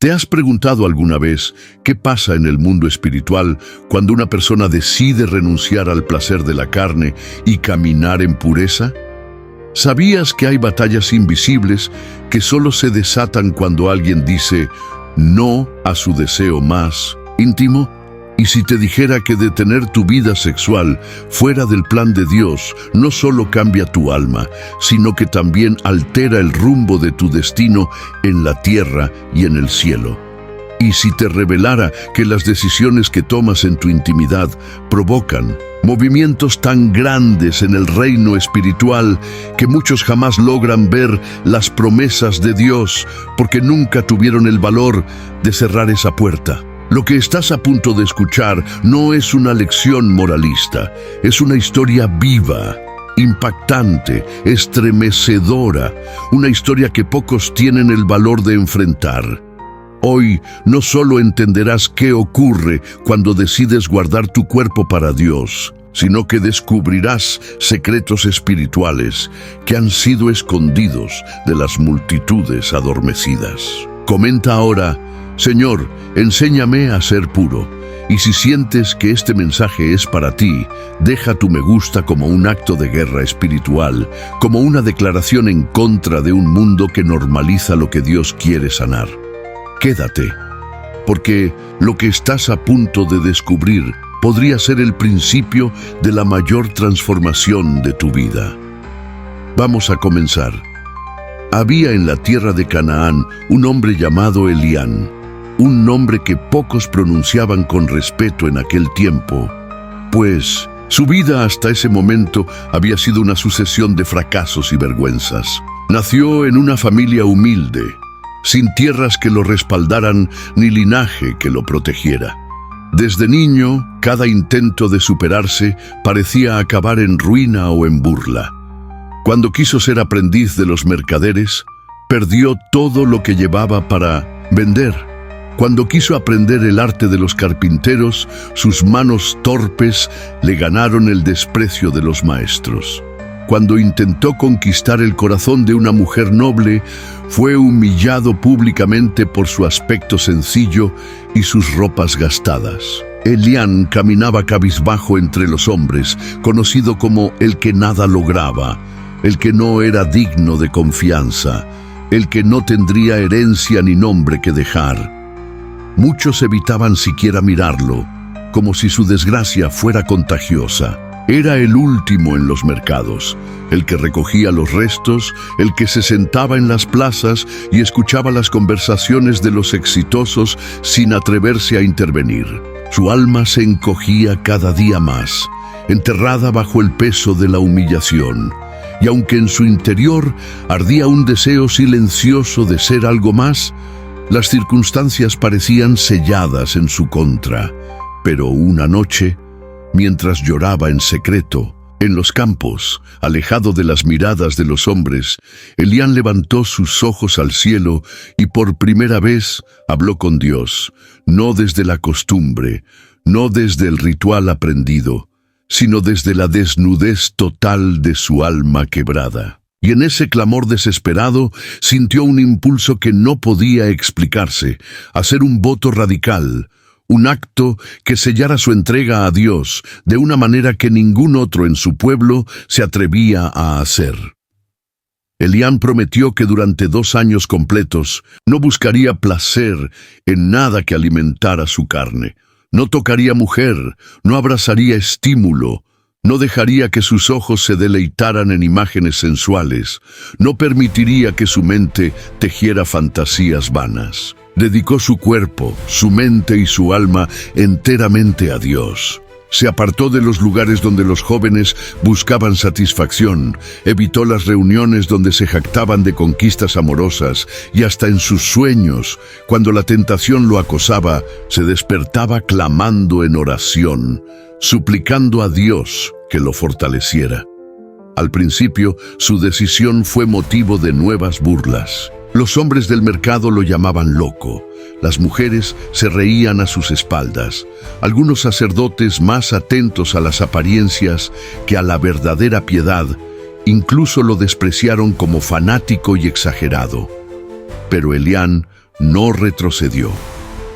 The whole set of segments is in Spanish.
¿Te has preguntado alguna vez qué pasa en el mundo espiritual cuando una persona decide renunciar al placer de la carne y caminar en pureza? ¿Sabías que hay batallas invisibles que solo se desatan cuando alguien dice no a su deseo más íntimo? Y si te dijera que detener tu vida sexual fuera del plan de Dios no solo cambia tu alma, sino que también altera el rumbo de tu destino en la tierra y en el cielo. Y si te revelara que las decisiones que tomas en tu intimidad provocan movimientos tan grandes en el reino espiritual que muchos jamás logran ver las promesas de Dios porque nunca tuvieron el valor de cerrar esa puerta. Lo que estás a punto de escuchar no es una lección moralista, es una historia viva, impactante, estremecedora, una historia que pocos tienen el valor de enfrentar. Hoy no solo entenderás qué ocurre cuando decides guardar tu cuerpo para Dios, sino que descubrirás secretos espirituales que han sido escondidos de las multitudes adormecidas. Comenta ahora: Señor, enséñame a ser puro. Y si sientes que este mensaje es para ti, deja tu me gusta como un acto de guerra espiritual, como una declaración en contra de un mundo que normaliza lo que Dios quiere sanar. Quédate, porque lo que estás a punto de descubrir podría ser el principio de la mayor transformación de tu vida. Vamos a comenzar. Había en la tierra de Canaán un hombre llamado Elián, un nombre que pocos pronunciaban con respeto en aquel tiempo, pues su vida hasta ese momento había sido una sucesión de fracasos y vergüenzas. Nació en una familia humilde, sin tierras que lo respaldaran ni linaje que lo protegiera. Desde niño, cada intento de superarse parecía acabar en ruina o en burla. Cuando quiso ser aprendiz de los mercaderes, perdió todo lo que llevaba para vender. Cuando quiso aprender el arte de los carpinteros, sus manos torpes le ganaron el desprecio de los maestros. Cuando intentó conquistar el corazón de una mujer noble, fue humillado públicamente por su aspecto sencillo y sus ropas gastadas. Elián caminaba cabizbajo entre los hombres, conocido como el que nada lograba, el que no era digno de confianza, el que no tendría herencia ni nombre que dejar. Muchos evitaban siquiera mirarlo, como si su desgracia fuera contagiosa. Era el último en los mercados, el que recogía los restos, el que se sentaba en las plazas y escuchaba las conversaciones de los exitosos sin atreverse a intervenir. Su alma se encogía cada día más, enterrada bajo el peso de la humillación. Y aunque en su interior ardía un deseo silencioso de ser algo más, las circunstancias parecían selladas en su contra. Pero una noche, mientras lloraba en secreto, en los campos, alejado de las miradas de los hombres, Elián levantó sus ojos al cielo y por primera vez habló con Dios, no desde la costumbre, no desde el ritual aprendido, sino desde la desnudez total de su alma quebrada. Y en ese clamor desesperado sintió un impulso que no podía explicarse, hacer un voto radical, un acto que sellara su entrega a Dios de una manera que ningún otro en su pueblo se atrevía a hacer. Elián prometió que durante 2 años completos no buscaría placer en nada que alimentara su carne, no tocaría mujer, no abrazaría estímulo, no dejaría que sus ojos se deleitaran en imágenes sensuales, no permitiría que su mente tejiera fantasías vanas. Dedicó su cuerpo, su mente y su alma enteramente a Dios. Se apartó de los lugares donde los jóvenes buscaban satisfacción, evitó las reuniones donde se jactaban de conquistas amorosas y hasta en sus sueños, cuando la tentación lo acosaba, se despertaba clamando en oración, suplicando a Dios que lo fortaleciera. Al principio, su decisión fue motivo de nuevas burlas. Los hombres del mercado lo llamaban loco. Las mujeres se reían a sus espaldas. Algunos sacerdotes, más atentos a las apariencias que a la verdadera piedad, incluso lo despreciaron como fanático y exagerado. Pero Elián no retrocedió.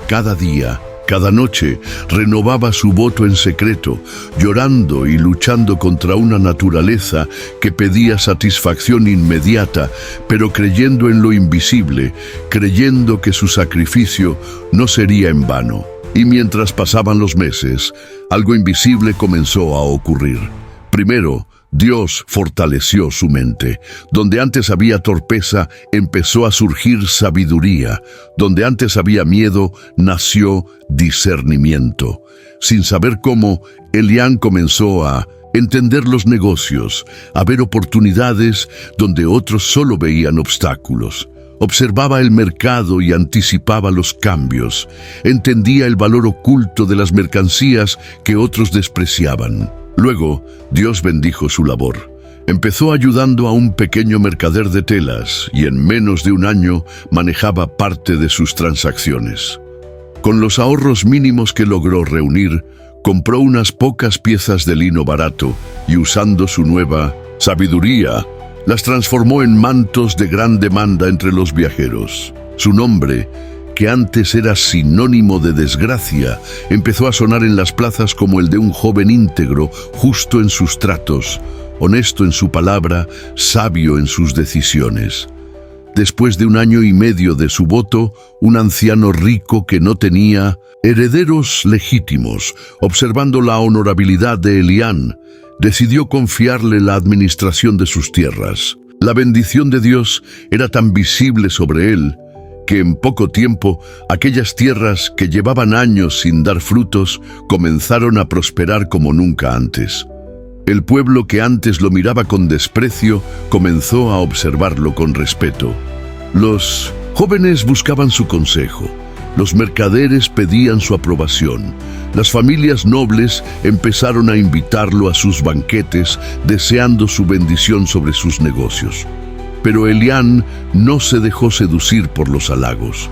Cada día, cada noche, renovaba su voto en secreto, llorando y luchando contra una naturaleza que pedía satisfacción inmediata, pero creyendo en lo invisible, creyendo que su sacrificio no sería en vano. Y mientras pasaban los meses, algo invisible comenzó a ocurrir. Primero, Dios fortaleció su mente. Donde antes había torpeza, empezó a surgir sabiduría. Donde antes había miedo, nació discernimiento. Sin saber cómo, Elián comenzó a entender los negocios, a ver oportunidades donde otros solo veían obstáculos. Observaba el mercado y anticipaba los cambios. Entendía el valor oculto de las mercancías que otros despreciaban. Luego, Dios bendijo su labor. Empezó ayudando a un pequeño mercader de telas y en menos de un año manejaba parte de sus transacciones. Con los ahorros mínimos que logró reunir, compró unas pocas piezas de lino barato y usando su nueva sabiduría, las transformó en mantos de gran demanda entre los viajeros. Su nombre, que antes era sinónimo de desgracia, empezó a sonar en las plazas como el de un joven íntegro, justo en sus tratos, honesto en su palabra, sabio en sus decisiones. Después de 1 año y medio de su voto, un anciano rico que no tenía herederos legítimos, observando la honorabilidad de Elián, decidió confiarle la administración de sus tierras. La bendición de Dios era tan visible sobre él que en poco tiempo aquellas tierras que llevaban años sin dar frutos comenzaron a prosperar como nunca antes. El pueblo que antes lo miraba con desprecio comenzó a observarlo con respeto. Los jóvenes buscaban su consejo. Los mercaderes pedían su aprobación. Las familias nobles empezaron a invitarlo a sus banquetes, deseando su bendición sobre sus negocios. Pero Elián no se dejó seducir por los halagos.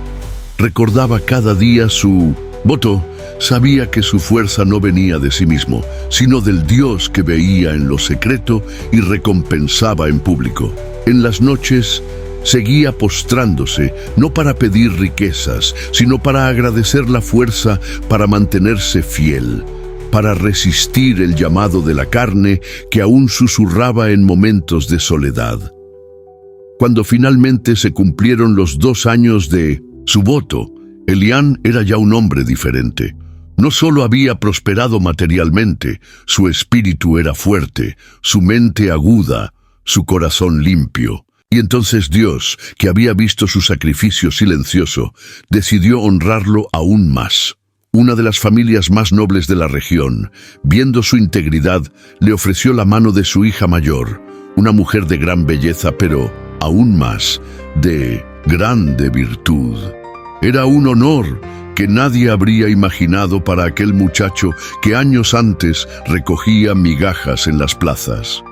Recordaba cada día su voto. Sabía que su fuerza no venía de sí mismo, sino del Dios que veía en lo secreto y recompensaba en público. En las noches, seguía postrándose, no para pedir riquezas, sino para agradecer la fuerza para mantenerse fiel, para resistir el llamado de la carne que aún susurraba en momentos de soledad. Cuando finalmente se cumplieron los 2 años de su voto, Elián era ya un hombre diferente. No solo había prosperado materialmente, su espíritu era fuerte, su mente aguda, su corazón limpio. Y entonces Dios, que había visto su sacrificio silencioso, decidió honrarlo aún más. Una de las familias más nobles de la región, viendo su integridad, le ofreció la mano de su hija mayor, una mujer de gran belleza, pero aún más de grande virtud. Era un honor que nadie habría imaginado para aquel muchacho que años antes recogía migajas en las plazas.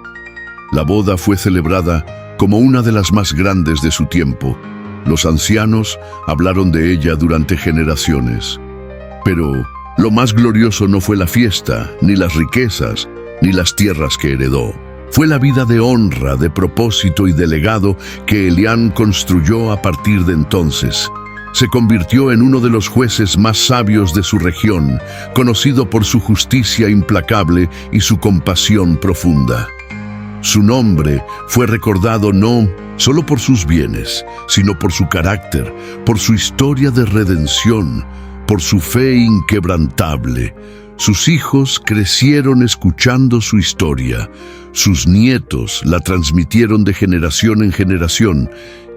La boda fue celebrada como una de las más grandes de su tiempo. Los ancianos hablaron de ella durante generaciones. Pero lo más glorioso no fue la fiesta, ni las riquezas, ni las tierras que heredó. Fue la vida de honra, de propósito y de legado que Elián construyó a partir de entonces. Se convirtió en uno de los jueces más sabios de su región, conocido por su justicia implacable y su compasión profunda. Su nombre fue recordado no solo por sus bienes, sino por su carácter, por su historia de redención, por su fe inquebrantable. Sus hijos crecieron escuchando su historia. Sus nietos la transmitieron de generación en generación,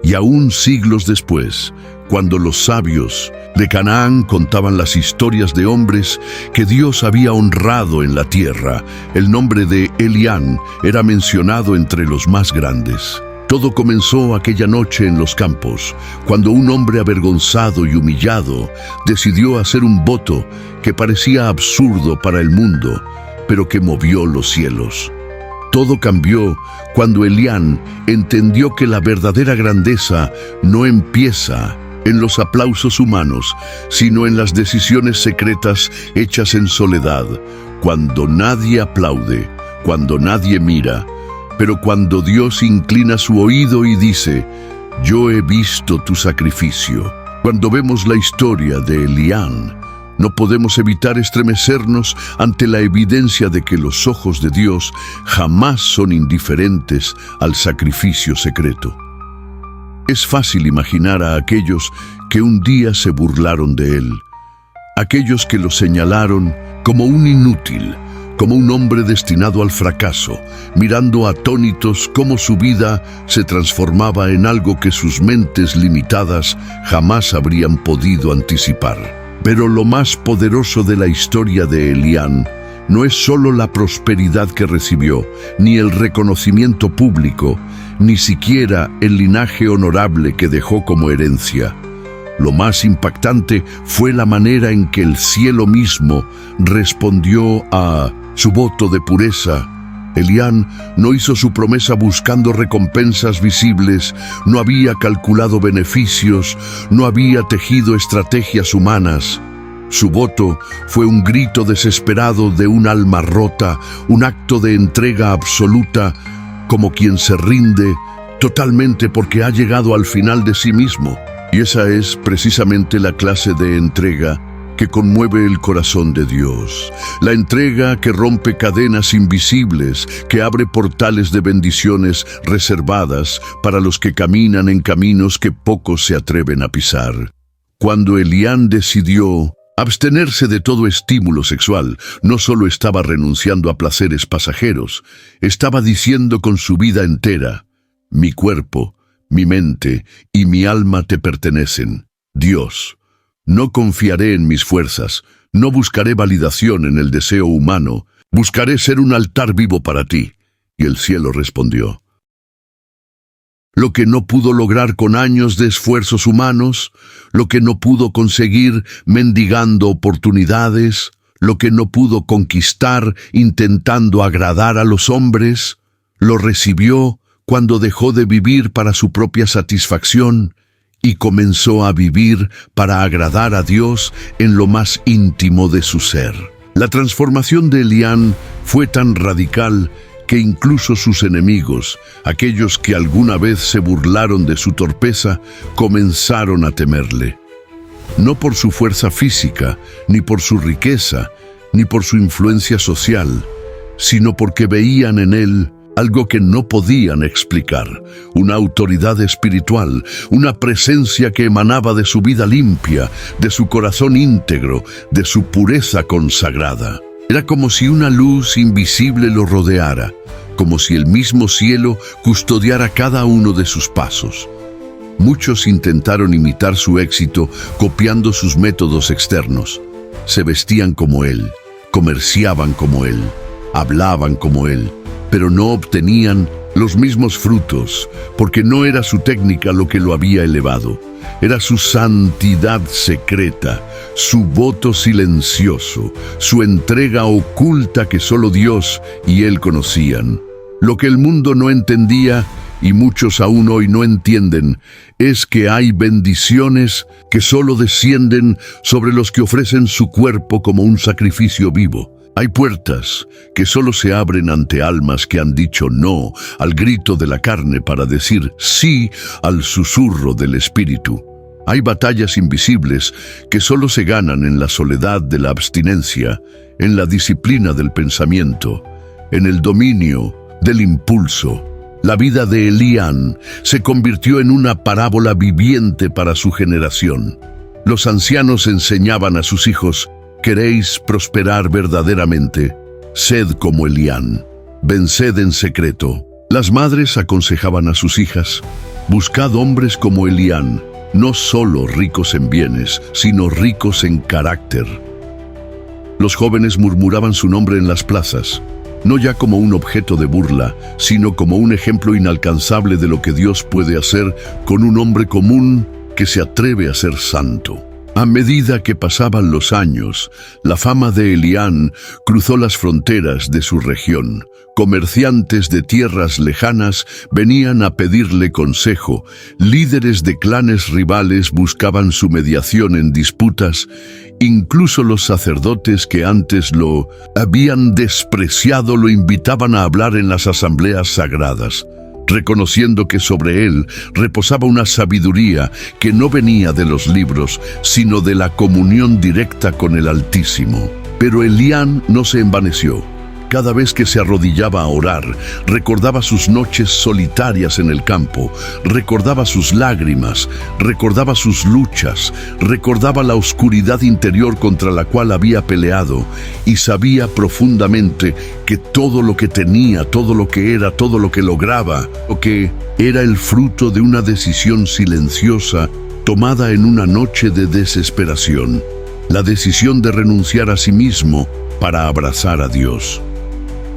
y aún siglos después, cuando los sabios de Canaán contaban las historias de hombres que Dios había honrado en la tierra, el nombre de Elián era mencionado entre los más grandes. Todo comenzó aquella noche en los campos, cuando un hombre avergonzado y humillado decidió hacer un voto que parecía absurdo para el mundo, pero que movió los cielos. Todo cambió cuando Elián entendió que la verdadera grandeza no empieza en los aplausos humanos, sino en las decisiones secretas hechas en soledad, cuando nadie aplaude, cuando nadie mira, pero cuando Dios inclina su oído y dice: «Yo he visto tu sacrificio, Cuando vemos la historia de Elián, no podemos evitar estremecernos ante la evidencia de que los ojos de Dios jamás son indiferentes al sacrificio secreto. Es fácil imaginar a aquellos que un día se burlaron de él, aquellos que lo señalaron como un inútil, como un hombre destinado al fracaso, mirando atónitos cómo su vida se transformaba en algo que sus mentes limitadas jamás habrían podido anticipar. Pero lo más poderoso de la historia de Elián no es solo la prosperidad que recibió, ni el reconocimiento público, ni siquiera el linaje honorable que dejó como herencia. Lo más impactante fue la manera en que el cielo mismo respondió a su voto de pureza. Elián no hizo su promesa buscando recompensas visibles, no había calculado beneficios, no había tejido estrategias humanas. Su voto fue un grito desesperado de un alma rota, un acto de entrega absoluta, como quien se rinde totalmente porque ha llegado al final de sí mismo. Y esa es precisamente la clase de entrega que conmueve el corazón de Dios. La entrega que rompe cadenas invisibles, que abre portales de bendiciones reservadas para los que caminan en caminos que pocos se atreven a pisar. Cuando Elián decidió abstenerse de todo estímulo sexual, no solo estaba renunciando a placeres pasajeros, estaba diciendo con su vida entera: mi cuerpo, mi mente y mi alma te pertenecen. Dios, no confiaré en mis fuerzas, no buscaré validación en el deseo humano, buscaré ser un altar vivo para ti. Y el cielo respondió: lo que no pudo lograr con años de esfuerzos humanos, lo que no pudo conseguir mendigando oportunidades, lo que no pudo conquistar intentando agradar a los hombres, lo recibió cuando dejó de vivir para su propia satisfacción y comenzó a vivir para agradar a Dios en lo más íntimo de su ser. La transformación de Elián fue tan radical que incluso sus enemigos, aquellos que alguna vez se burlaron de su torpeza, comenzaron a temerle. No por su fuerza física, ni por su riqueza, ni por su influencia social, sino porque veían en él algo que no podían explicar, una autoridad espiritual, una presencia que emanaba de su vida limpia, de su corazón íntegro, de su pureza consagrada. Era como si una luz invisible lo rodeara, como si el mismo cielo custodiara cada uno de sus pasos. Muchos intentaron imitar su éxito copiando sus métodos externos. Se vestían como él, comerciaban como él, hablaban como él, pero no obtenían los mismos frutos, porque no era su técnica lo que lo había elevado. Era su santidad secreta, su voto silencioso, su entrega oculta que solo Dios y Él conocían. Lo que el mundo no entendía, y muchos aún hoy no entienden, es que hay bendiciones que solo descienden sobre los que ofrecen su cuerpo como un sacrificio vivo. Hay puertas que solo se abren ante almas que han dicho no al grito de la carne para decir sí al susurro del espíritu. Hay batallas invisibles que solo se ganan en la soledad de la abstinencia, en la disciplina del pensamiento, en el dominio del impulso. La vida de Elián se convirtió en una parábola viviente para su generación. Los ancianos enseñaban a sus hijos: ¿queréis prosperar verdaderamente? Sed como Elián, venced en secreto. Las madres aconsejaban a sus hijas: buscad hombres como Elián, no solo ricos en bienes, sino ricos en carácter. Los jóvenes murmuraban su nombre en las plazas, no ya como un objeto de burla, sino como un ejemplo inalcanzable de lo que Dios puede hacer con un hombre común que se atreve a ser santo. A medida que pasaban los años, la fama de Elián cruzó las fronteras de su región. Comerciantes de tierras lejanas venían a pedirle consejo, líderes de clanes rivales buscaban su mediación en disputas, incluso los sacerdotes que antes lo habían despreciado lo invitaban a hablar en las asambleas sagradas. reconociendo que sobre él reposaba una sabiduría que no venía de los libros, sino de la comunión directa con el Altísimo. Pero Elián no se envaneció. Cada vez que se arrodillaba a orar, recordaba sus noches solitarias en el campo, recordaba sus lágrimas, recordaba sus luchas, recordaba la oscuridad interior contra la cual había peleado, y sabía profundamente que todo lo que tenía, todo lo que era, todo lo que lograba, lo que era el fruto de una decisión silenciosa tomada en una noche de desesperación, la decisión de renunciar a sí mismo para abrazar a Dios.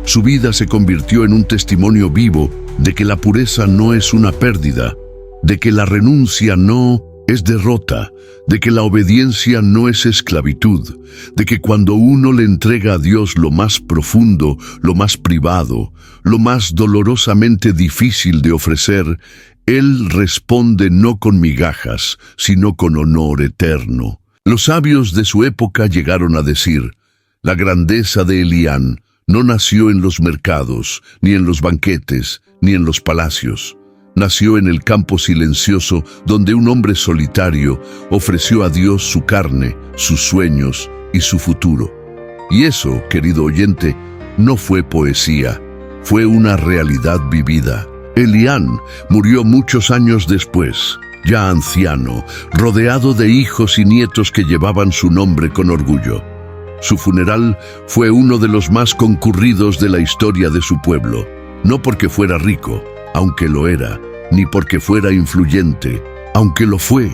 Su vida se convirtió en un testimonio vivo de que la pureza no es una pérdida, de que la renuncia no es derrota, de que la obediencia no es esclavitud, de que cuando uno le entrega a Dios lo más profundo, lo más privado, lo más dolorosamente difícil de ofrecer, Él responde no con migajas, sino con honor eterno. Los sabios de su época llegaron a decir: la grandeza de Elián no nació en los mercados, ni en los banquetes, ni en los palacios. Nació en el campo silencioso donde un hombre solitario ofreció a Dios su carne, sus sueños y su futuro. Y eso, querido oyente, no fue poesía, fue una realidad vivida. Elián murió muchos años después, ya anciano, rodeado de hijos y nietos que llevaban su nombre con orgullo. Su funeral fue uno de los más concurridos de la historia de su pueblo, no porque fuera rico, aunque lo era, ni porque fuera influyente, aunque lo fue,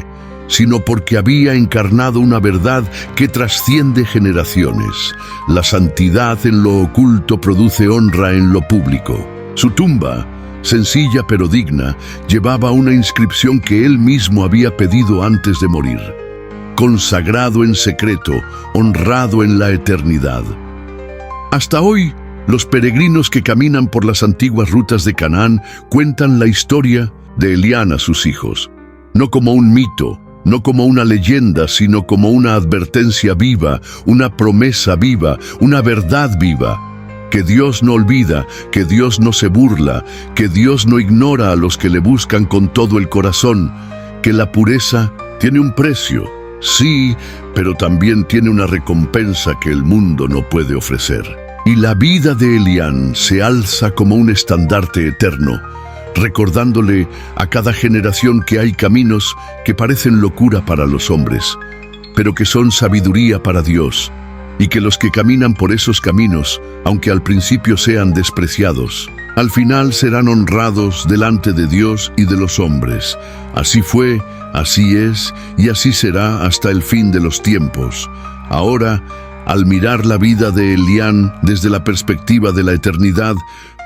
sino porque había encarnado una verdad que trasciende generaciones. La santidad en lo oculto produce honra en lo público. Su tumba, sencilla pero digna, llevaba una inscripción que él mismo había pedido antes de morir: consagrado en secreto, honrado en la eternidad. Hasta hoy, los peregrinos que caminan por las antiguas rutas de Canaán cuentan la historia de Elián a sus hijos, no como un mito, no como una leyenda, sino como una advertencia viva, una promesa viva, una verdad viva. Que Dios no olvida, que Dios no se burla, que Dios no ignora a los que le buscan con todo el corazón, que la pureza tiene un precio. Sí, pero también tiene una recompensa que el mundo no puede ofrecer. Y la vida de Elián se alza como un estandarte eterno, recordándole a cada generación que hay caminos que parecen locura para los hombres, pero que son sabiduría para Dios, y que los que caminan por esos caminos, aunque al principio sean despreciados, al final serán honrados delante de Dios y de los hombres. Así fue, así es y así será hasta el fin de los tiempos. Ahora, al mirar la vida de Elián desde la perspectiva de la eternidad,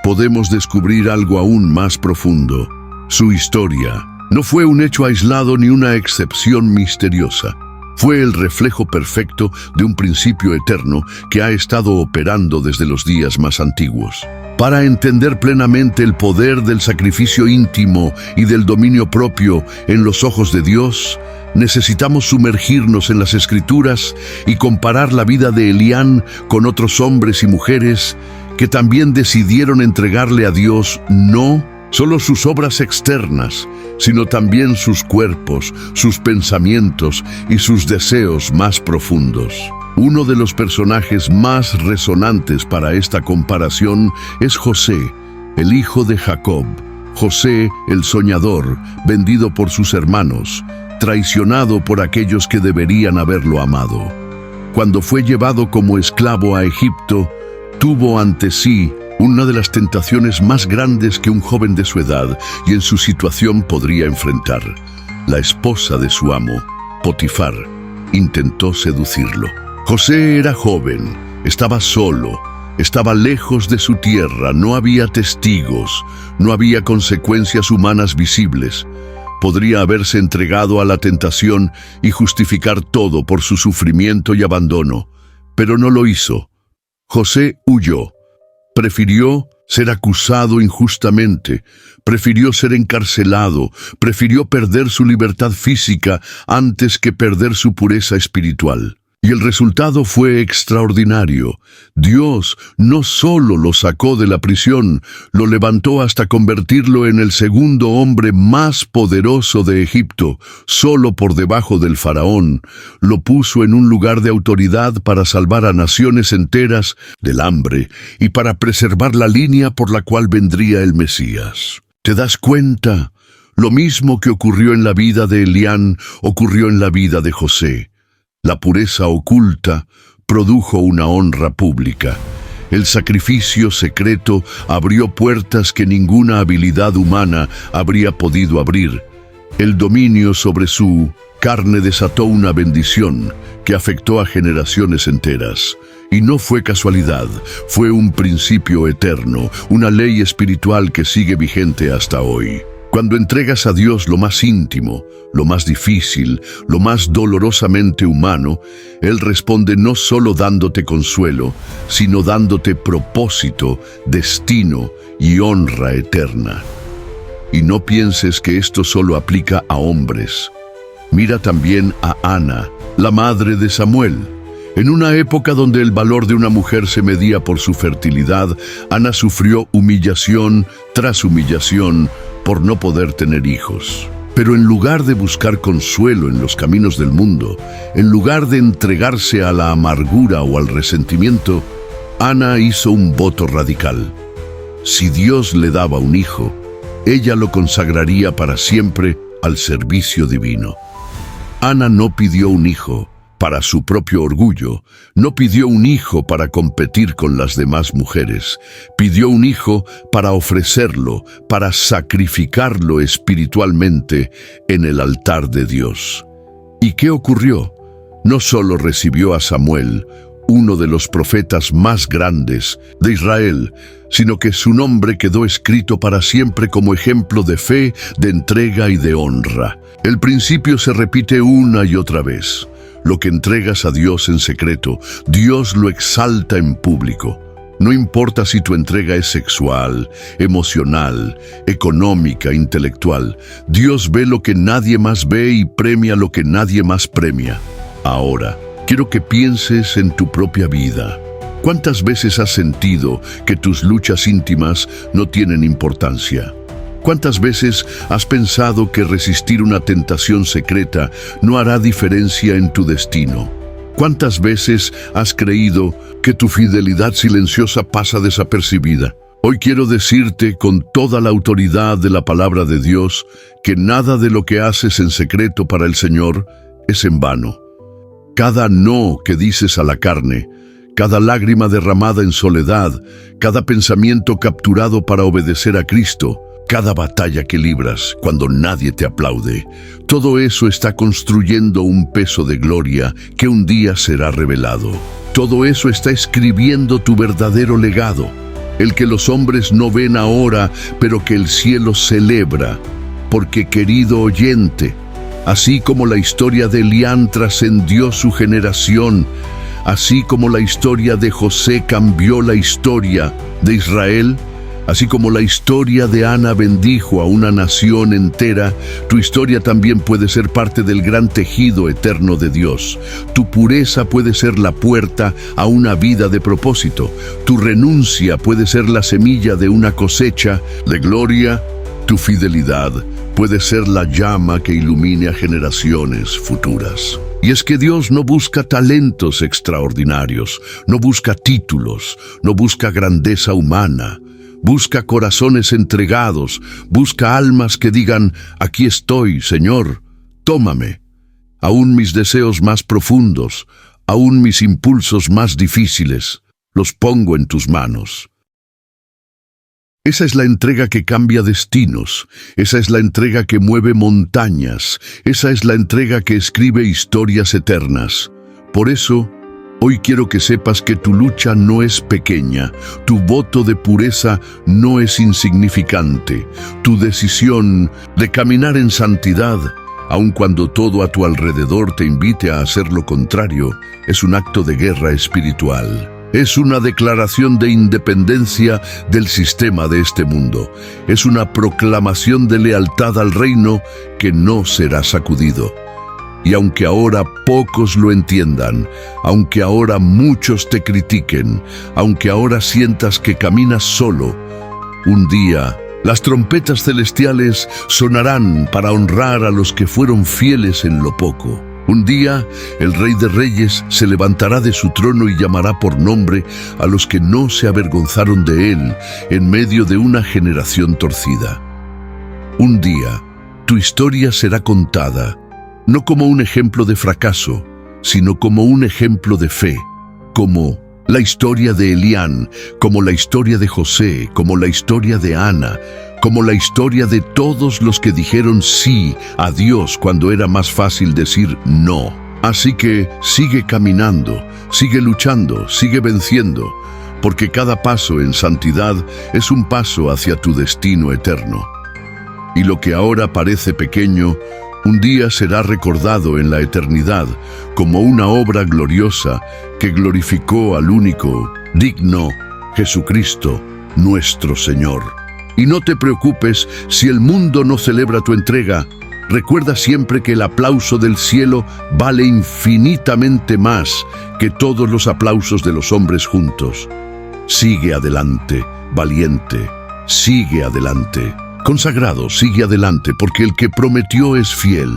podemos descubrir algo aún más profundo. Su historia no fue un hecho aislado ni una excepción misteriosa. Fue el reflejo perfecto de un principio eterno que ha estado operando desde los días más antiguos. Para entender plenamente el poder del sacrificio íntimo y del dominio propio en los ojos de Dios, necesitamos sumergirnos en las Escrituras y comparar la vida de Elián con otros hombres y mujeres que también decidieron entregarle a Dios no solo sus obras externas, sino también sus cuerpos, sus pensamientos y sus deseos más profundos. Uno de los personajes más resonantes para esta comparación es José, el hijo de Jacob. José, el soñador, vendido por sus hermanos, traicionado por aquellos que deberían haberlo amado. Cuando fue llevado como esclavo a Egipto, tuvo ante sí una de las tentaciones más grandes que un joven de su edad y en su situación podría enfrentar. La esposa de su amo, Potifar, intentó seducirlo. José era joven, estaba solo, estaba lejos de su tierra, no había testigos, no había consecuencias humanas visibles. Podría haberse entregado a la tentación y justificar todo por su sufrimiento y abandono, pero no lo hizo. José huyó. Prefirió ser acusado injustamente, prefirió ser encarcelado, prefirió perder su libertad física antes que perder su pureza espiritual. Y el resultado fue extraordinario. Dios no solo lo sacó de la prisión, lo levantó hasta convertirlo en el segundo hombre más poderoso de Egipto, solo por debajo del faraón. Lo puso en un lugar de autoridad para salvar a naciones enteras del hambre y para preservar la línea por la cual vendría el Mesías. ¿Te das cuenta? Lo mismo que ocurrió en la vida de Elián, ocurrió en la vida de José. La pureza oculta produjo una honra pública. El sacrificio secreto abrió puertas que ninguna habilidad humana habría podido abrir. El dominio sobre su carne desató una bendición que afectó a generaciones enteras. Y no fue casualidad, fue un principio eterno, una ley espiritual que sigue vigente hasta hoy. Cuando entregas a Dios lo más íntimo, lo más difícil, lo más dolorosamente humano, Él responde no solo dándote consuelo, sino dándote propósito, destino y honra eterna. Y no pienses que esto solo aplica a hombres. Mira también a Ana, la madre de Samuel. En una época donde el valor de una mujer se medía por su fertilidad, Ana sufrió humillación tras humillación por no poder tener hijos. Pero en lugar de buscar consuelo en los caminos del mundo, en lugar de entregarse a la amargura o al resentimiento, Ana hizo un voto radical. Si Dios le daba un hijo, ella lo consagraría para siempre al servicio divino. Ana no pidió un hijo para su propio orgullo, no pidió un hijo para competir con las demás mujeres, pidió un hijo para ofrecerlo, para sacrificarlo espiritualmente en el altar de Dios. ¿Y qué ocurrió? No solo recibió a Samuel, uno de los profetas más grandes de Israel, sino que su nombre quedó escrito para siempre como ejemplo de fe, de entrega y de honra. El principio se repite una y otra vez. Lo que entregas a Dios en secreto, Dios lo exalta en público. No importa si tu entrega es sexual, emocional, económica, intelectual. Dios ve lo que nadie más ve y premia lo que nadie más premia. Ahora, quiero que pienses en tu propia vida. ¿Cuántas veces has sentido que tus luchas íntimas no tienen importancia? ¿Cuántas veces has pensado que resistir una tentación secreta no hará diferencia en tu destino? ¿Cuántas veces has creído que tu fidelidad silenciosa pasa desapercibida? Hoy quiero decirte con toda la autoridad de la palabra de Dios que nada de lo que haces en secreto para el Señor es en vano. Cada no que dices a la carne, cada lágrima derramada en soledad, cada pensamiento capturado para obedecer a Cristo, cada batalla que libras cuando nadie te aplaude, todo eso está construyendo un peso de gloria que un día será revelado. Todo eso está escribiendo tu verdadero legado, el que los hombres no ven ahora, pero que el cielo celebra. Porque, querido oyente, así como la historia de Elián trascendió su generación, así como la historia de José cambió la historia de Israel, así como la historia de Ana bendijo a una nación entera, tu historia también puede ser parte del gran tejido eterno de Dios. Tu pureza puede ser la puerta a una vida de propósito. Tu renuncia puede ser la semilla de una cosecha de gloria. Tu fidelidad puede ser la llama que ilumine a generaciones futuras. Y es que Dios no busca talentos extraordinarios, no busca títulos, no busca grandeza humana. Busca corazones entregados, busca almas que digan, aquí estoy, Señor, tómame. Aún mis deseos más profundos, aún mis impulsos más difíciles, los pongo en tus manos. Esa es la entrega que cambia destinos, esa es la entrega que mueve montañas, esa es la entrega que escribe historias eternas. Por eso, hoy quiero que sepas que tu lucha no es pequeña, tu voto de pureza no es insignificante, tu decisión de caminar en santidad, aun cuando todo a tu alrededor te invite a hacer lo contrario, es un acto de guerra espiritual. Es una declaración de independencia del sistema de este mundo. Es una proclamación de lealtad al reino que no será sacudido. Y aunque ahora pocos lo entiendan, aunque ahora muchos te critiquen, aunque ahora sientas que caminas solo, un día las trompetas celestiales sonarán para honrar a los que fueron fieles en lo poco. Un día, el Rey de Reyes se levantará de su trono y llamará por nombre a los que no se avergonzaron de él en medio de una generación torcida. Un día, tu historia será contada, no como un ejemplo de fracaso, sino como un ejemplo de fe, como la historia de Elián, como la historia de José, como la historia de Ana, como la historia de todos los que dijeron sí a Dios cuando era más fácil decir no. Así que sigue caminando, sigue luchando, sigue venciendo, porque cada paso en santidad es un paso hacia tu destino eterno. Y lo que ahora parece pequeño, un día será recordado en la eternidad como una obra gloriosa que glorificó al único, digno, Jesucristo, nuestro Señor. Y no te preocupes si el mundo no celebra tu entrega. Recuerda siempre que el aplauso del cielo vale infinitamente más que todos los aplausos de los hombres juntos. Sigue adelante, valiente, sigue adelante. Consagrado, sigue adelante, porque el que prometió es fiel,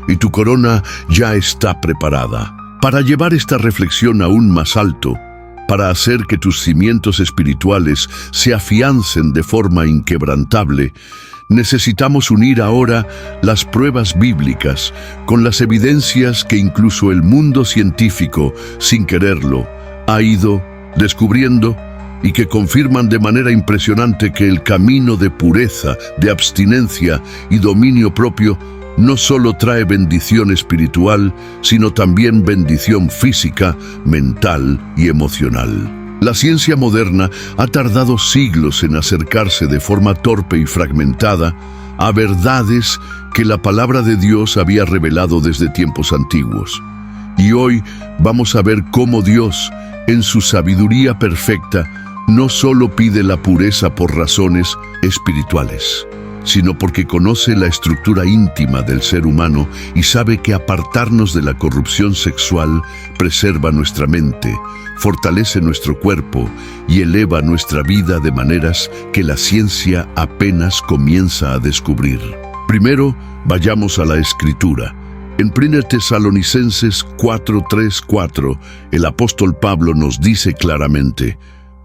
y tu corona ya está preparada. Para llevar esta reflexión aún más alto, para hacer que tus cimientos espirituales se afiancen de forma inquebrantable, necesitamos unir ahora las pruebas bíblicas con las evidencias que incluso el mundo científico, sin quererlo, ha ido descubriendo y que confirman de manera impresionante que el camino de pureza, de abstinencia y dominio propio no solo trae bendición espiritual, sino también bendición física, mental y emocional. La ciencia moderna ha tardado siglos en acercarse de forma torpe y fragmentada a verdades que la palabra de Dios había revelado desde tiempos antiguos. Y hoy vamos a ver cómo Dios, en su sabiduría perfecta, no solo pide la pureza por razones espirituales, sino porque conoce la estructura íntima del ser humano y sabe que apartarnos de la corrupción sexual preserva nuestra mente, fortalece nuestro cuerpo y eleva nuestra vida de maneras que la ciencia apenas comienza a descubrir. Primero, vayamos a la Escritura. En 1 Tesalonicenses 4:3-4, el apóstol Pablo nos dice claramente: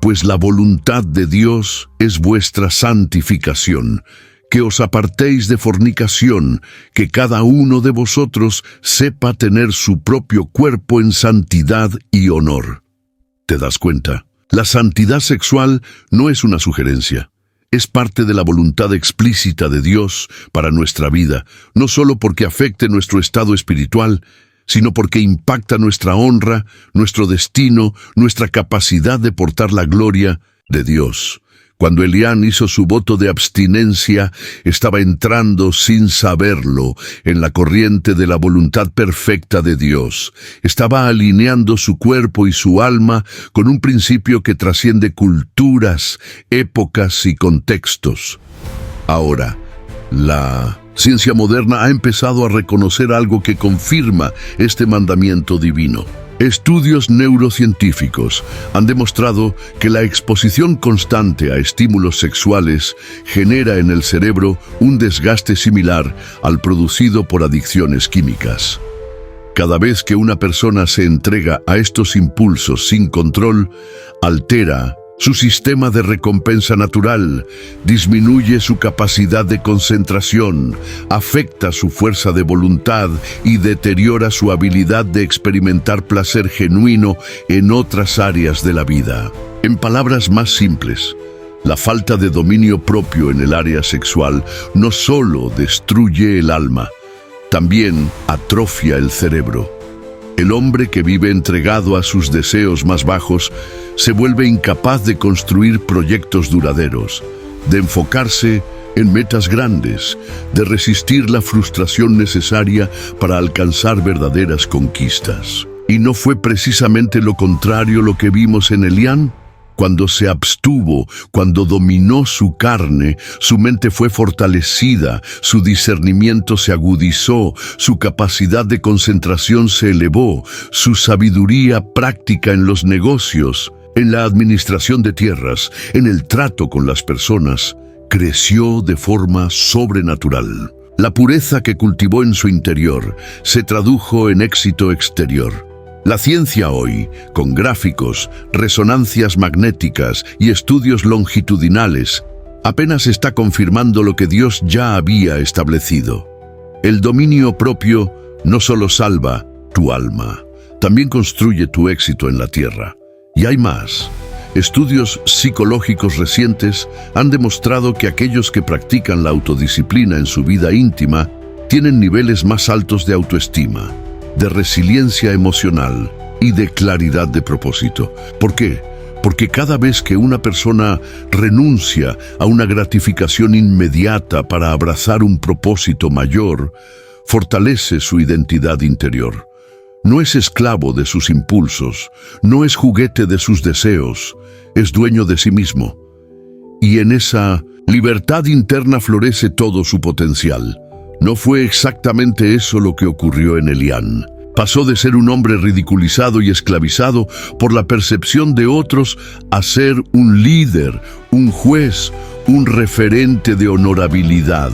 pues la voluntad de Dios es vuestra santificación, que os apartéis de fornicación, que cada uno de vosotros sepa tener su propio cuerpo en santidad y honor. ¿Te das cuenta? La santidad sexual no es una sugerencia. Es parte de la voluntad explícita de Dios para nuestra vida, no solo porque afecte nuestro estado espiritual, sino porque impacta nuestra honra, nuestro destino, nuestra capacidad de portar la gloria de Dios. Cuando Elián hizo su voto de abstinencia, estaba entrando sin saberlo en la corriente de la voluntad perfecta de Dios. Estaba alineando su cuerpo y su alma con un principio que trasciende culturas, épocas y contextos. Ahora, la ciencia moderna ha empezado a reconocer algo que confirma este mandamiento divino. Estudios neurocientíficos han demostrado que la exposición constante a estímulos sexuales genera en el cerebro un desgaste similar al producido por adicciones químicas. Cada vez que una persona se entrega a estos impulsos sin control, altera su sistema de recompensa natural, disminuye su capacidad de concentración, afecta su fuerza de voluntad y deteriora su habilidad de experimentar placer genuino en otras áreas de la vida. En palabras más simples, la falta de dominio propio en el área sexual no solo destruye el alma, también atrofia el cerebro. El hombre que vive entregado a sus deseos más bajos se vuelve incapaz de construir proyectos duraderos, de enfocarse en metas grandes, de resistir la frustración necesaria para alcanzar verdaderas conquistas. ¿Y no fue precisamente lo contrario lo que vimos en Elián? Cuando se abstuvo, cuando dominó su carne, su mente fue fortalecida, su discernimiento se agudizó, su capacidad de concentración se elevó, su sabiduría práctica en los negocios, en la administración de tierras, en el trato con las personas, creció de forma sobrenatural. La pureza que cultivó en su interior se tradujo en éxito exterior. La ciencia hoy, con gráficos, resonancias magnéticas y estudios longitudinales, apenas está confirmando lo que Dios ya había establecido. El dominio propio no solo salva tu alma, también construye tu éxito en la tierra. Y hay más. Estudios psicológicos recientes han demostrado que aquellos que practican la autodisciplina en su vida íntima tienen niveles más altos de autoestima, de resiliencia emocional y de claridad de propósito. ¿Por qué? Porque cada vez que una persona renuncia a una gratificación inmediata para abrazar un propósito mayor, fortalece su identidad interior. No es esclavo de sus impulsos, no es juguete de sus deseos, es dueño de sí mismo. Y en esa libertad interna florece todo su potencial. No fue exactamente eso lo que ocurrió en Elián. Pasó de ser un hombre ridiculizado y esclavizado por la percepción de otros a ser un líder, un juez, un referente de honorabilidad.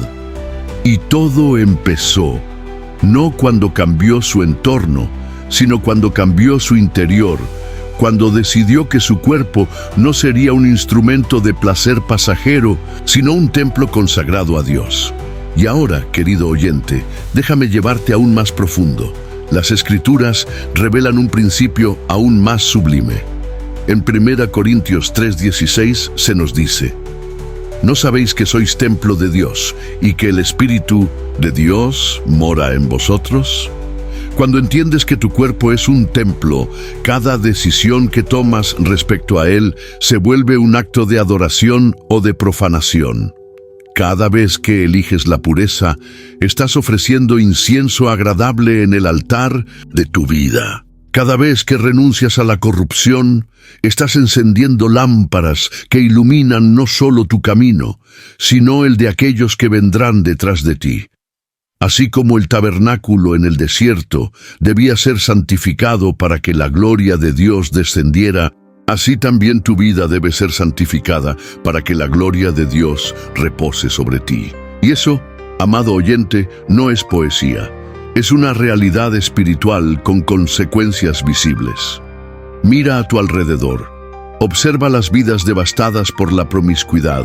Y todo empezó, no cuando cambió su entorno, sino cuando cambió su interior, cuando decidió que su cuerpo no sería un instrumento de placer pasajero, sino un templo consagrado a Dios. Y ahora, querido oyente, déjame llevarte aún más profundo. Las Escrituras revelan un principio aún más sublime. En 1 Corintios 3:16 se nos dice: ¿no sabéis que sois templo de Dios y que el Espíritu de Dios mora en vosotros? Cuando entiendes que tu cuerpo es un templo, cada decisión que tomas respecto a él se vuelve un acto de adoración o de profanación. Cada vez que eliges la pureza, estás ofreciendo incienso agradable en el altar de tu vida. Cada vez que renuncias a la corrupción, estás encendiendo lámparas que iluminan no solo tu camino, sino el de aquellos que vendrán detrás de ti. Así como el tabernáculo en el desierto debía ser santificado para que la gloria de Dios descendiera, así también tu vida debe ser santificada para que la gloria de Dios repose sobre ti. Y eso, amado oyente, no es poesía. Es una realidad espiritual con consecuencias visibles. Mira a tu alrededor. Observa las vidas devastadas por la promiscuidad,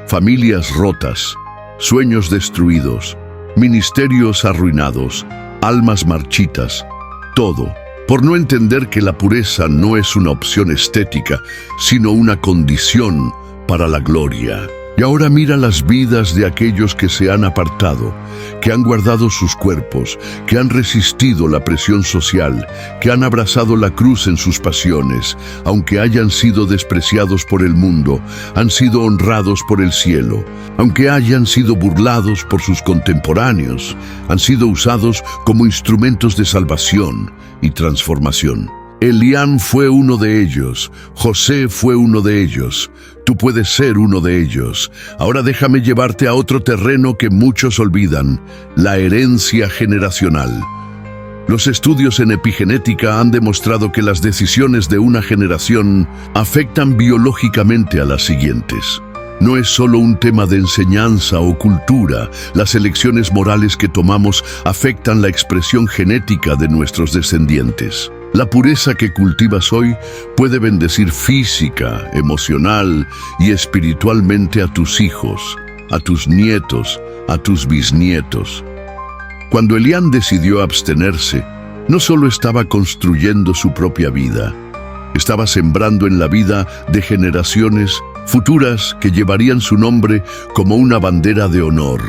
familias rotas, sueños destruidos, ministerios arruinados, almas marchitas, todo, por no entender que la pureza no es una opción estética, sino una condición para la gloria. Y ahora mira las vidas de aquellos que se han apartado, que han guardado sus cuerpos, que han resistido la presión social, que han abrazado la cruz en sus pasiones, aunque hayan sido despreciados por el mundo, han sido honrados por el cielo, aunque hayan sido burlados por sus contemporáneos, han sido usados como instrumentos de salvación y transformación. Elián fue uno de ellos, José fue uno de ellos, tú puedes ser uno de ellos. Ahora déjame llevarte a otro terreno que muchos olvidan, la herencia generacional. Los estudios en epigenética han demostrado que las decisiones de una generación afectan biológicamente a las siguientes. No es solo un tema de enseñanza o cultura, las elecciones morales que tomamos afectan la expresión genética de nuestros descendientes. La pureza que cultivas hoy puede bendecir física, emocional y espiritualmente a tus hijos, a tus nietos, a tus bisnietos. Cuando Elián decidió abstenerse, no solo estaba construyendo su propia vida, estaba sembrando en la vida de generaciones futuras que llevarían su nombre como una bandera de honor.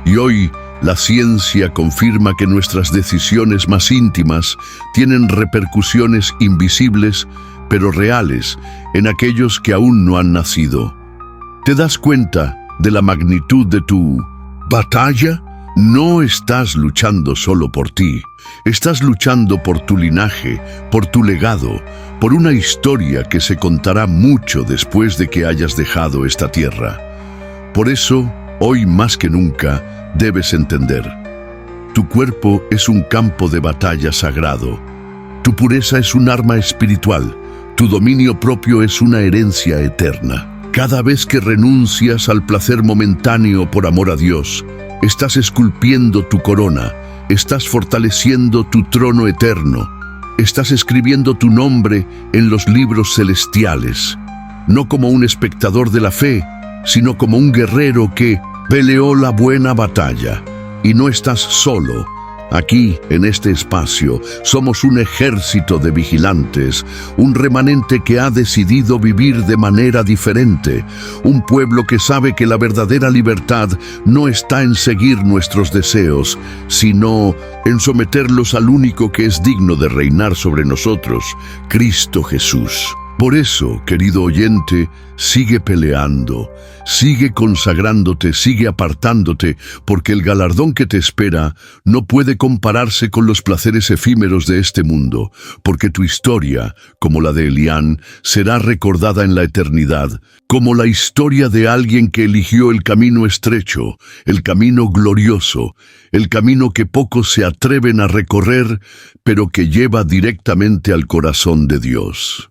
Y hoy, la ciencia confirma que nuestras decisiones más íntimas tienen repercusiones invisibles, pero reales, en aquellos que aún no han nacido. ¿Te das cuenta de la magnitud de tu batalla? No estás luchando solo por ti, estás luchando por tu linaje, por tu legado, por una historia que se contará mucho después de que hayas dejado esta tierra. Por eso, hoy más que nunca, debes entender: tu cuerpo es un campo de batalla sagrado, tu pureza es un arma espiritual, tu dominio propio es una herencia eterna. Cada vez que renuncias al placer momentáneo por amor a Dios, estás esculpiendo tu corona, estás fortaleciendo tu trono eterno, estás escribiendo tu nombre en los libros celestiales, no como un espectador de la fe, sino como un guerrero que peleó la buena batalla. Y no estás solo. Aquí, en este espacio, somos un ejército de vigilantes, un remanente que ha decidido vivir de manera diferente, un pueblo que sabe que la verdadera libertad no está en seguir nuestros deseos, sino en someterlos al único que es digno de reinar sobre nosotros, Cristo Jesús. Por eso, querido oyente, sigue peleando, sigue consagrándote, sigue apartándote, porque el galardón que te espera no puede compararse con los placeres efímeros de este mundo, porque tu historia, como la de Elián, será recordada en la eternidad, como la historia de alguien que eligió el camino estrecho, el camino glorioso, el camino que pocos se atreven a recorrer, pero que lleva directamente al corazón de Dios.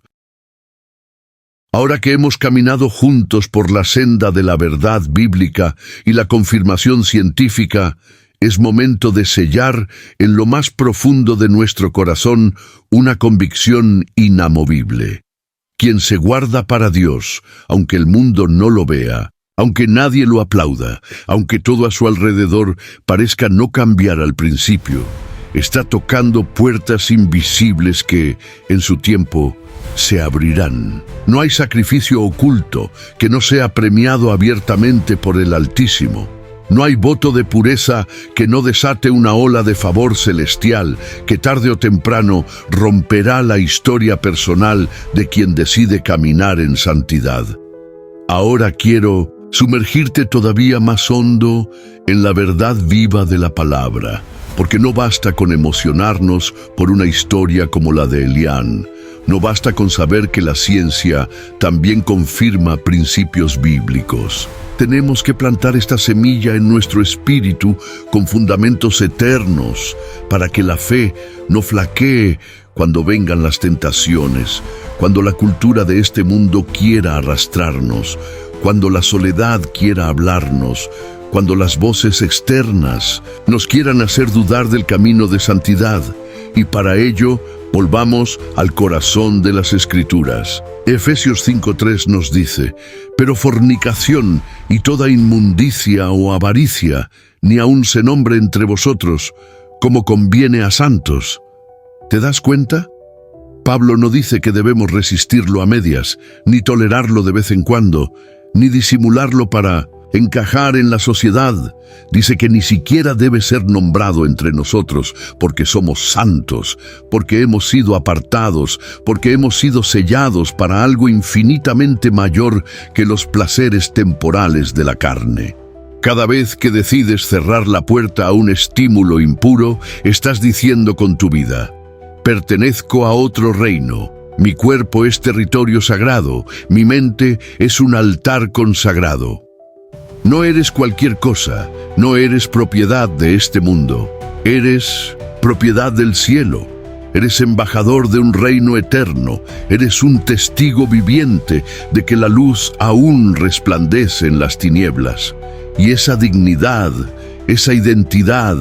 Ahora que hemos caminado juntos por la senda de la verdad bíblica y la confirmación científica, es momento de sellar en lo más profundo de nuestro corazón una convicción inamovible. Quien se guarda para Dios, aunque el mundo no lo vea, aunque nadie lo aplauda, aunque todo a su alrededor parezca no cambiar al principio, está tocando puertas invisibles que, en su tiempo, se abrirán. No hay sacrificio oculto que no sea premiado abiertamente por el Altísimo. No hay voto de pureza que no desate una ola de favor celestial que tarde o temprano romperá la historia personal de quien decide caminar en santidad. Ahora quiero sumergirte todavía más hondo en la verdad viva de la palabra, porque no basta con emocionarnos por una historia como la de Elián. No basta con saber que la ciencia también confirma principios bíblicos. Tenemos que plantar esta semilla en nuestro espíritu con fundamentos eternos para que la fe no flaquee cuando vengan las tentaciones, cuando la cultura de este mundo quiera arrastrarnos, cuando la soledad quiera hablarnos, cuando las voces externas nos quieran hacer dudar del camino de santidad. Y para ello, volvamos al corazón de las Escrituras. Efesios 5:3 nos dice: pero fornicación y toda inmundicia o avaricia, ni aun se nombre entre vosotros, como conviene a santos. ¿Te das cuenta? Pablo no dice que debemos resistirlo a medias, ni tolerarlo de vez en cuando, ni disimularlo para encajar en la sociedad. Dice que ni siquiera debe ser nombrado entre nosotros, porque somos santos, porque hemos sido apartados, porque hemos sido sellados para algo infinitamente mayor que los placeres temporales de la carne. Cada vez que decides cerrar la puerta a un estímulo impuro, estás diciendo con tu vida: pertenezco a otro reino. Mi cuerpo es territorio sagrado, mi mente es un altar consagrado. No eres cualquier cosa, no eres propiedad de este mundo, eres propiedad del cielo, eres embajador de un reino eterno, eres un testigo viviente de que la luz aún resplandece en las tinieblas. Y esa dignidad, esa identidad,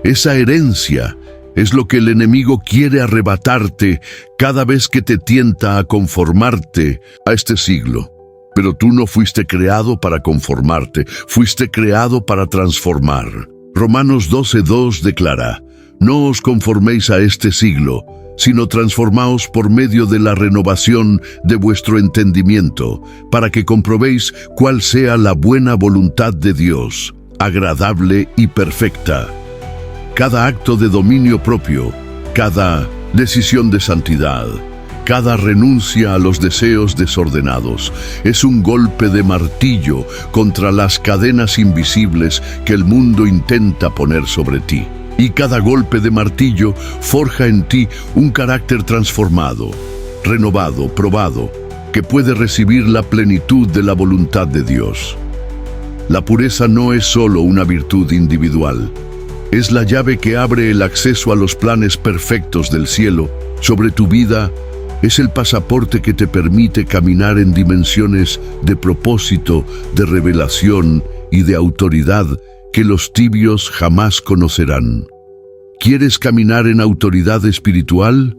esa herencia, es lo que el enemigo quiere arrebatarte cada vez que te tienta a conformarte a este siglo. Pero tú no fuiste creado para conformarte, fuiste creado para transformar. Romanos 12:2 declara: no os conforméis a este siglo, sino transformaos por medio de la renovación de vuestro entendimiento, para que comprobéis cuál sea la buena voluntad de Dios, agradable y perfecta. Cada acto de dominio propio, cada decisión de santidad, Cada renuncia a los deseos desordenados es un golpe de martillo contra las cadenas invisibles que el mundo intenta poner sobre ti. Y cada golpe de martillo forja en ti un carácter transformado, renovado, probado, que puede recibir la plenitud de la voluntad de Dios. La pureza no es solo una virtud individual, es la llave que abre el acceso a los planes perfectos del cielo sobre tu vida. Es el pasaporte que te permite caminar en dimensiones de propósito, de revelación y de autoridad que los tibios jamás conocerán. ¿Quieres caminar en autoridad espiritual?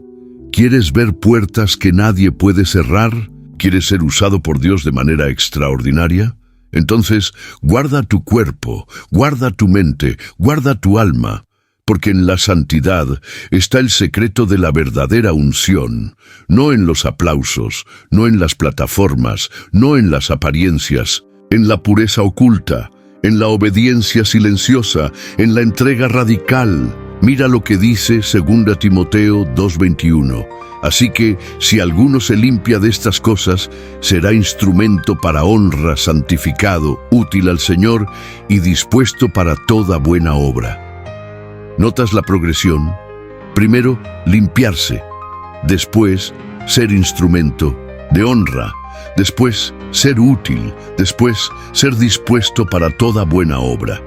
¿Quieres ver puertas que nadie puede cerrar? ¿Quieres ser usado por Dios de manera extraordinaria? Entonces, guarda tu cuerpo, guarda tu mente, guarda tu alma, porque en la santidad está el secreto de la verdadera unción, no en los aplausos, no en las plataformas, no en las apariencias, en la pureza oculta, en la obediencia silenciosa, en la entrega radical. Mira lo que dice 2 Timoteo 2:21. Así que, si alguno se limpia de estas cosas, será instrumento para honra, santificado, útil al Señor y dispuesto para toda buena obra. ¿Notas la progresión? Primero, limpiarse. Después, ser instrumento de honra. Después, ser útil. Después, ser dispuesto para toda buena obra.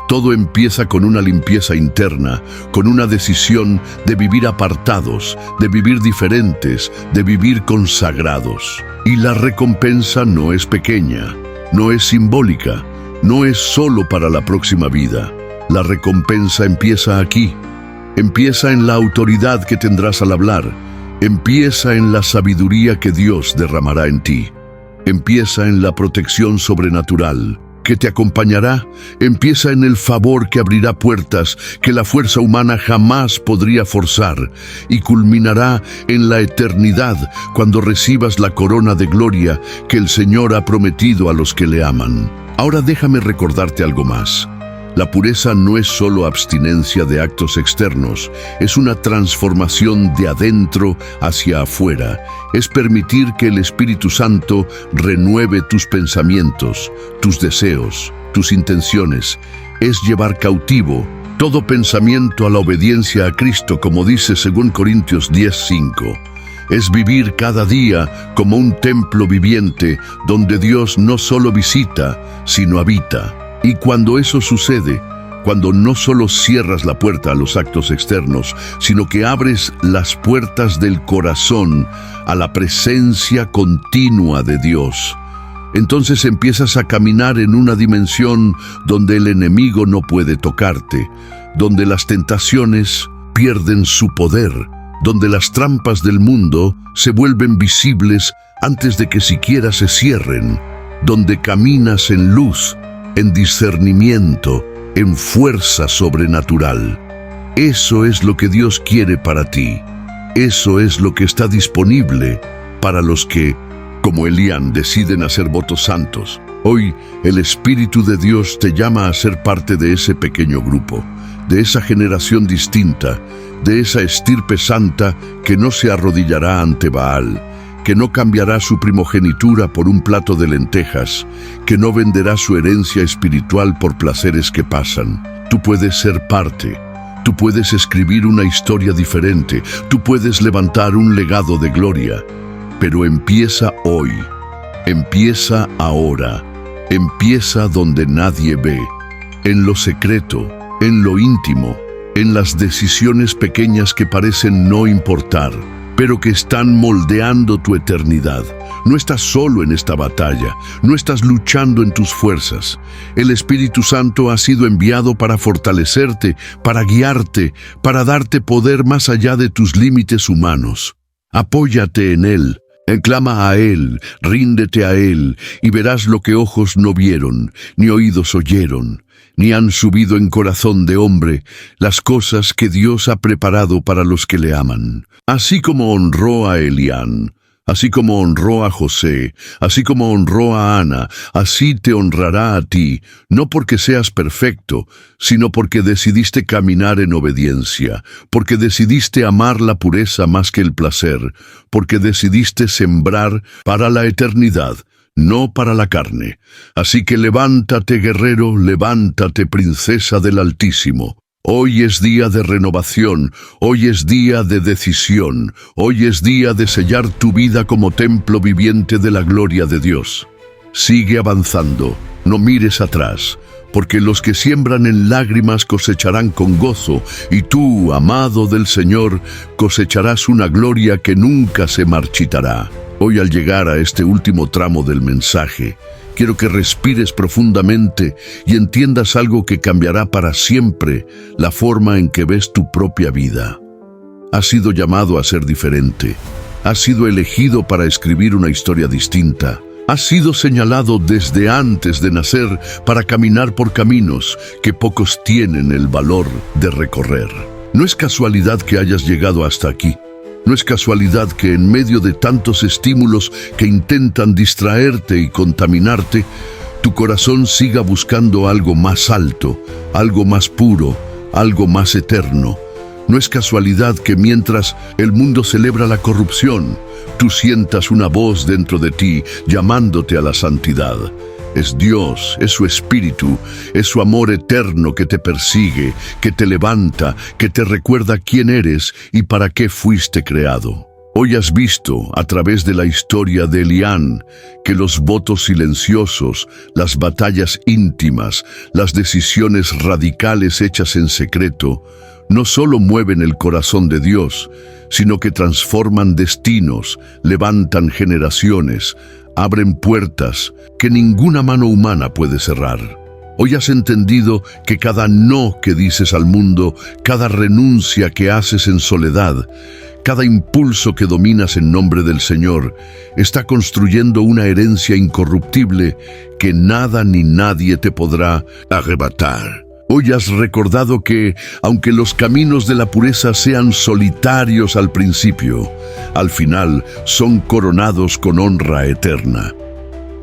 Todo empieza con una limpieza interna, con una decisión de vivir apartados, de vivir diferentes, de vivir consagrados. Y la recompensa no es pequeña, no es simbólica, no es solo para la próxima vida. La recompensa empieza aquí. Empieza en la autoridad que tendrás al hablar. Empieza en la sabiduría que Dios derramará en ti. Empieza en la protección sobrenatural que te acompañará. Empieza en el favor que abrirá puertas que la fuerza humana jamás podría forzar, y culminará en la eternidad cuando recibas la corona de gloria que el Señor ha prometido a los que le aman. Ahora déjame recordarte algo más. La pureza no es solo abstinencia de actos externos, es una transformación de adentro hacia afuera. Es permitir que el Espíritu Santo renueve tus pensamientos, tus deseos, tus intenciones. Es llevar cautivo todo pensamiento a la obediencia a Cristo, como dice 2 Corintios 10:5. Es vivir cada día como un templo viviente donde Dios no solo visita, sino habita. Y cuando eso sucede, cuando no solo cierras la puerta a los actos externos, sino que abres las puertas del corazón a la presencia continua de Dios, entonces empiezas a caminar en una dimensión donde el enemigo no puede tocarte, donde las tentaciones pierden su poder, donde las trampas del mundo se vuelven visibles antes de que siquiera se cierren, donde caminas en luz, en discernimiento, en fuerza sobrenatural. Eso es lo que Dios quiere para ti. Eso es lo que está disponible para los que, como Elián, deciden hacer votos santos. Hoy, el Espíritu de Dios te llama a ser parte de ese pequeño grupo, de esa generación distinta, de esa estirpe santa que no se arrodillará ante Baal, que no cambiará su primogenitura por un plato de lentejas, que no venderá su herencia espiritual por placeres que pasan. Tú puedes ser parte, tú puedes escribir una historia diferente, tú puedes levantar un legado de gloria, pero empieza hoy, empieza ahora, empieza donde nadie ve, en lo secreto, en lo íntimo, en las decisiones pequeñas que parecen no importar, pero que están moldeando tu eternidad. No estás solo en esta batalla, no estás luchando en tus fuerzas. El Espíritu Santo ha sido enviado para fortalecerte, para guiarte, para darte poder más allá de tus límites humanos. Apóyate en Él, clama a Él, ríndete a Él, y verás lo que ojos no vieron, ni oídos oyeron, ni han subido en corazón de hombre, las cosas que Dios ha preparado para los que le aman. Así como honró a Elián, Así como honró a José, así como honró a Ana, así te honrará a ti, no porque seas perfecto, sino porque decidiste caminar en obediencia, porque decidiste amar la pureza más que el placer, porque decidiste sembrar para la eternidad, no para la carne. Así que levántate, guerrero, levántate, princesa del Altísimo. Hoy es día de renovación, hoy es día de decisión, hoy es día de sellar tu vida como templo viviente de la gloria de Dios. Sigue avanzando, no mires atrás, porque los que siembran en lágrimas cosecharán con gozo, y tú, amado del Señor, cosecharás una gloria que nunca se marchitará. Hoy, al llegar a este último tramo del mensaje, quiero que respires profundamente y entiendas algo que cambiará para siempre la forma en que ves tu propia vida. Has sido llamado a ser diferente. Has sido elegido para escribir una historia distinta. Has sido señalado desde antes de nacer para caminar por caminos que pocos tienen el valor de recorrer. No es casualidad que hayas llegado hasta aquí. No es casualidad que en medio de tantos estímulos que intentan distraerte y contaminarte, tu corazón siga buscando algo más alto, algo más puro, algo más eterno. No es casualidad que mientras el mundo celebra la corrupción, tú sientas una voz dentro de ti llamándote a la santidad. Es Dios, es su Espíritu, es su amor eterno que te persigue, que te levanta, que te recuerda quién eres y para qué fuiste creado. Hoy has visto, a través de la historia de Elián, que los votos silenciosos, las batallas íntimas, las decisiones radicales hechas en secreto, no solo mueven el corazón de Dios, sino que transforman destinos, levantan generaciones, abren puertas que ninguna mano humana puede cerrar. Hoy has entendido que cada no que dices al mundo, cada renuncia que haces en soledad, cada impulso que dominas en nombre del Señor, está construyendo una herencia incorruptible que nada ni nadie te podrá arrebatar. Hoy has recordado que, aunque los caminos de la pureza sean solitarios al principio, al final son coronados con honra eterna.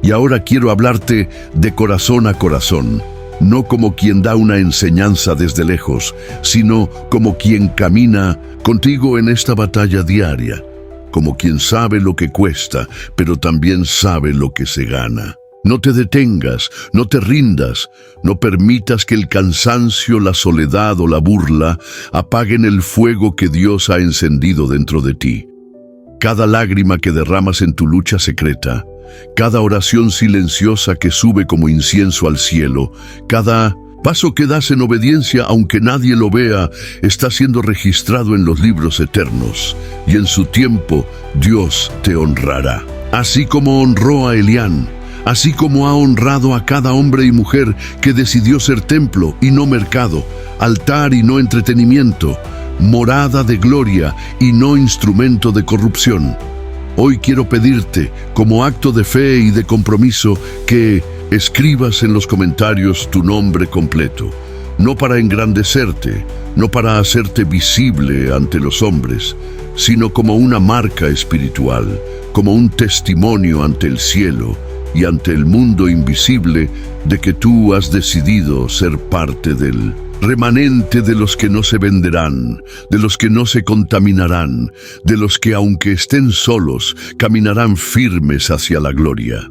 Y ahora quiero hablarte de corazón a corazón, no como quien da una enseñanza desde lejos, sino como quien camina contigo en esta batalla diaria, como quien sabe lo que cuesta, pero también sabe lo que se gana. No te detengas, no te rindas, no permitas que el cansancio, la soledad o la burla apaguen el fuego que Dios ha encendido dentro de ti. Cada lágrima que derramas en tu lucha secreta, cada oración silenciosa que sube como incienso al cielo, cada paso que das en obediencia aunque nadie lo vea, está siendo registrado en los libros eternos, y en su tiempo Dios te honrará. Así como honró a Elián, así como ha honrado a cada hombre y mujer que decidió ser templo y no mercado, altar y no entretenimiento, morada de gloria y no instrumento de corrupción. Hoy quiero pedirte, como acto de fe y de compromiso, que escribas en los comentarios tu nombre completo, no para engrandecerte, no para hacerte visible ante los hombres, sino como una marca espiritual, como un testimonio ante el cielo y ante el mundo invisible de que tú has decidido ser parte del remanente de los que no se venderán, de los que no se contaminarán, de los que aunque estén solos, caminarán firmes hacia la gloria.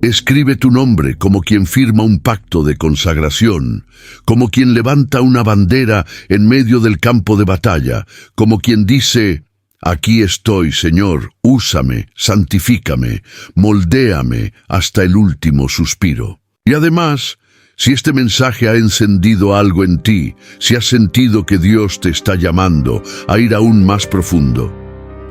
Escribe tu nombre como quien firma un pacto de consagración, como quien levanta una bandera en medio del campo de batalla, como quien dice: aquí estoy, Señor, úsame, santifícame, moldéame hasta el último suspiro. Y además, si este mensaje ha encendido algo en ti, si has sentido que Dios te está llamando a ir aún más profundo,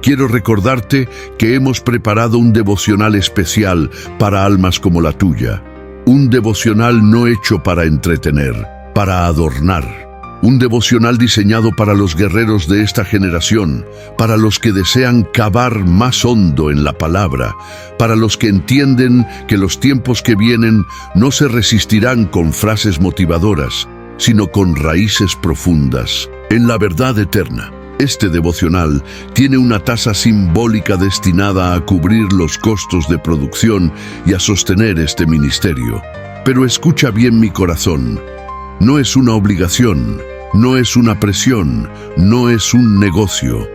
quiero recordarte que hemos preparado un devocional especial para almas como la tuya. Un devocional no hecho para entretener, para adornar. Un devocional diseñado para los guerreros de esta generación, para los que desean cavar más hondo en la palabra, para los que entienden que los tiempos que vienen no se resistirán con frases motivadoras, sino con raíces profundas en la verdad eterna. Este devocional tiene una tasa simbólica destinada a cubrir los costos de producción y a sostener este ministerio. Pero escucha bien mi corazón. No es una obligación, no es una presión, no es un negocio.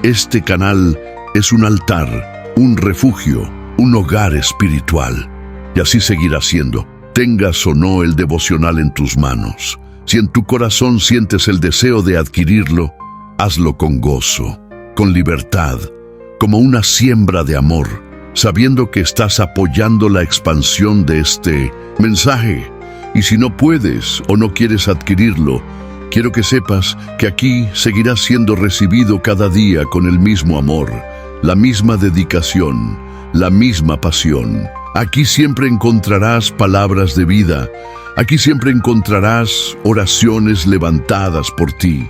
Este canal es un altar, un refugio, un hogar espiritual. Y así seguirá siendo, tengas o no el devocional en tus manos. Si en tu corazón sientes el deseo de adquirirlo, hazlo con gozo, con libertad, como una siembra de amor, sabiendo que estás apoyando la expansión de este mensaje. Y si no puedes o no quieres adquirirlo, quiero que sepas que aquí seguirás siendo recibido cada día con el mismo amor, la misma dedicación, la misma pasión. Aquí siempre encontrarás palabras de vida. Aquí siempre encontrarás oraciones levantadas por ti.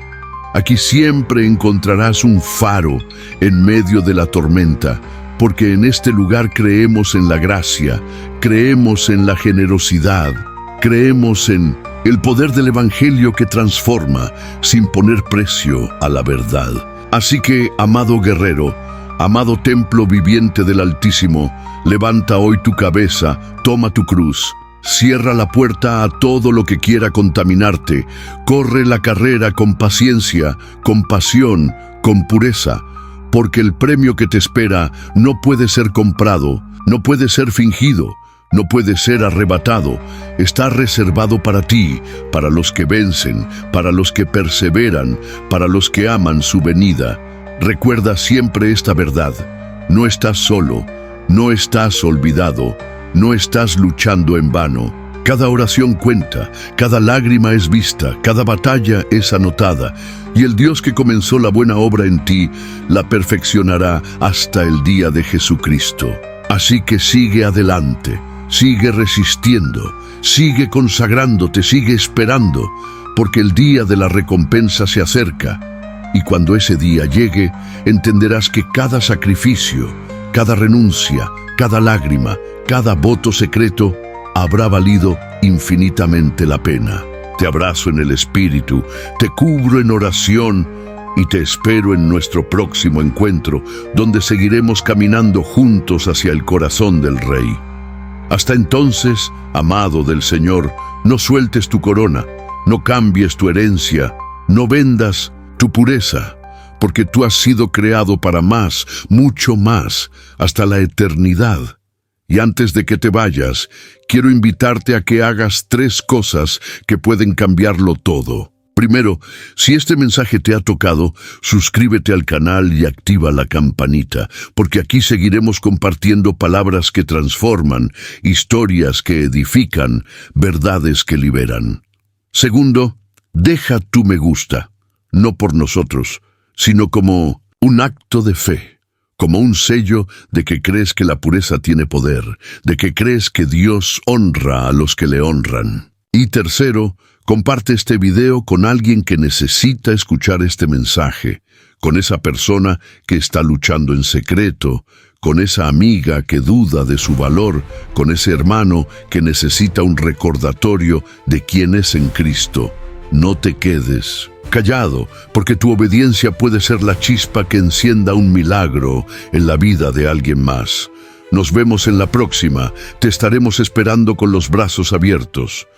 Aquí siempre encontrarás un faro en medio de la tormenta, porque en este lugar creemos en la gracia, creemos en la generosidad, creemos en el poder del Evangelio que transforma sin poner precio a la verdad. Así que, amado guerrero, amado templo viviente del Altísimo, levanta hoy tu cabeza, toma tu cruz, cierra la puerta a todo lo que quiera contaminarte, corre la carrera con paciencia, con pasión, con pureza, porque el premio que te espera no puede ser comprado, no puede ser fingido, no puede ser arrebatado. Está reservado para ti, para los que vencen, para los que perseveran, para los que aman su venida. Recuerda siempre esta verdad. No estás solo, no estás olvidado, no estás luchando en vano. Cada oración cuenta, cada lágrima es vista, cada batalla es anotada, y el Dios que comenzó la buena obra en ti, la perfeccionará hasta el día de Jesucristo. Así que sigue adelante, sigue resistiendo, sigue consagrándote, sigue esperando, porque el día de la recompensa se acerca. Y cuando ese día llegue, entenderás que cada sacrificio, cada renuncia, cada lágrima, cada voto secreto habrá valido infinitamente la pena. Te abrazo en el Espíritu, te cubro en oración y te espero en nuestro próximo encuentro, donde seguiremos caminando juntos hacia el corazón del Rey. Hasta entonces, amado del Señor, no sueltes tu corona, no cambies tu herencia, no vendas tu pureza, porque tú has sido creado para más, mucho más, hasta la eternidad. Y antes de que te vayas, quiero invitarte a que hagas 3 cosas que pueden cambiarlo todo. Primero, si este mensaje te ha tocado, suscríbete al canal y activa la campanita, porque aquí seguiremos compartiendo palabras que transforman, historias que edifican, verdades que liberan. Segundo, deja tu me gusta, no por nosotros, sino como un acto de fe, como un sello de que crees que la pureza tiene poder, de que crees que Dios honra a los que le honran. Y tercero, comparte este video con alguien que necesita escuchar este mensaje, con esa persona que está luchando en secreto, con esa amiga que duda de su valor, con ese hermano que necesita un recordatorio de quién es en Cristo. No te quedes callado, porque tu obediencia puede ser la chispa que encienda un milagro en la vida de alguien más. Nos vemos en la próxima. Te estaremos esperando con los brazos abiertos.